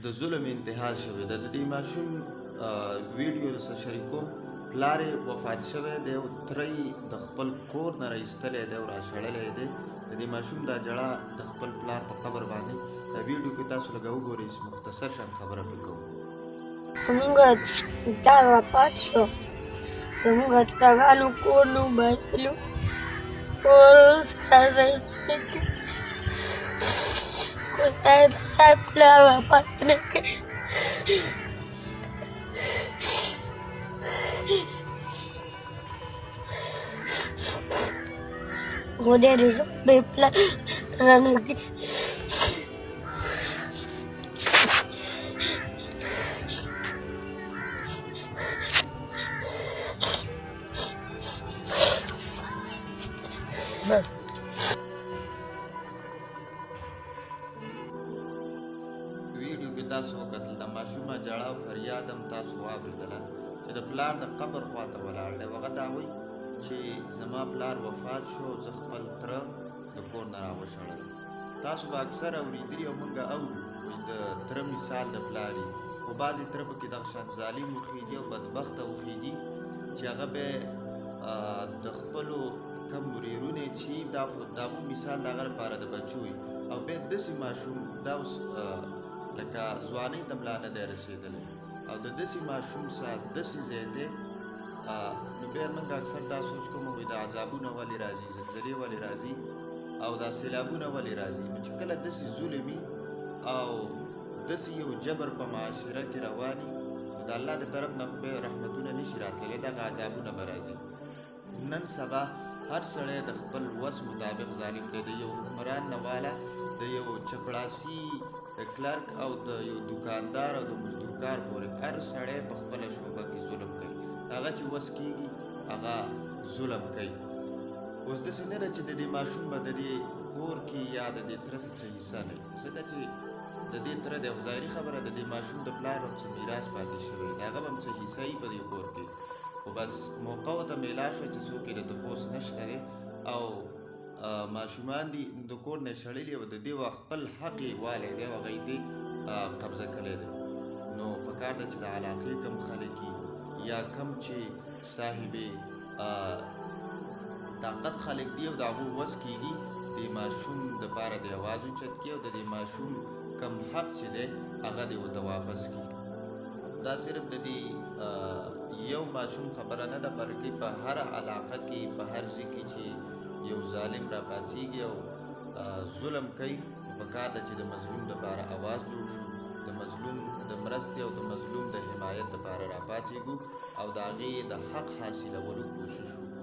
د ظلم انتها شوې ده. د دې ماشوم ویډیو درسره شریکوم. پلار یې وفات شوی دی او تره یې د خپل کور نه راایستلی دی او راشړلی دی. د دې ماشوم دا ژړا د خپل پلار په قبر باندې دا ویډیو کې تاسو لږ وګورئ، مختصر شان خبره پرې کوو. زموږ پلار وفات شو، زموږ ترګانو کور نه وباسلو، اوس خدای د صاحب پلار وفات نه کړي. خدای د بې پلار رانه کړي. بس ویډیو کې تاسو وکتل د ماشومه ژړا او فریاد هم تاسو واورېدله چې د پلار د قبر خواته ولاړ دی. هغه دا وایي چې زما پلار وفات شو، زه خپل تره د کور نه راوشړل. تاسو به اکثر اورېدلي او موږ اورو وایي د تره مثال د پلار وي، خو بعضې تره پکې دغه شان ظالم وخېږي او بدبخته وخېږي چې هغه به د خپلو کم ورېرونه چې دا خو د هغو مثال د هغه لپاره د بچو وي او بیا داسې ماشوم دا اوس لکه ځوانۍ ته ملا نه دی رسېدلی او د داسې ماشوم سره داسې ځای دی، نو بیا موږ اکثر دا سوچ کوو وایي دا عذابونه ولې راځي، زلزلې ولې راځي او دا سیلابونه ولې راځي. نو چې کله داسې ظلم وي او داسې یو جبر په معاشره کې روان وي، نو د الله د طرف نه خو بیا رحمتونه نشي راتللی، دغه عذابونه به راځي. نن سبا هر سړی د خپل وس مطابق ظالم دی، د یو حکمران نه والا د یو چپړاسي د کلرک او د یو دکاندار او د مزدورکار پورې هر سړی په خپله شعبه کې ظلم کوي. هغه چې وس کېږي هغه ظلم کوي. اوس داسې نه ده چې د دې ماشوم به د دې کور کې یا د دې تره څه حصه نه وي، ځکه چې د دې تره دی او ظاهري خبره د دې ماشوم د پلار هم څه میراث پاتې شوی د هغه به هم څه حصه وي په دې کور کې، خو بس موقع ورته میلا شوه چې څوک یې د تپوس نشته دی او ماشومان دي د کور نه شړلي او د دې خپل حق یې والی دی او هغه یې دې قبضه کړی دی. نو پکار ده چې د علاقې کم خلک یا کم چې صاحب طاقت خلک دي او د هغو وس کېږي د ماشوم دپاره د اواز اوچت کړي او د دې ماشوم کم حق چې دی هغه دې ورته واپس کړي. دا صرف د دې یو ماشوم خبره نه ده، بلکې په هر علاقه کې په هر ځای کې چې یو ظالم را پاڅېږي او ظلم کوي، پکار ده چې د مظلوم دپاره اواز جوړ شو، د مظلوم د مرستې او د مظلوم د حمایت دپاره را پاڅېږو او د هغې د حق حاصلولو کوشش وکړو.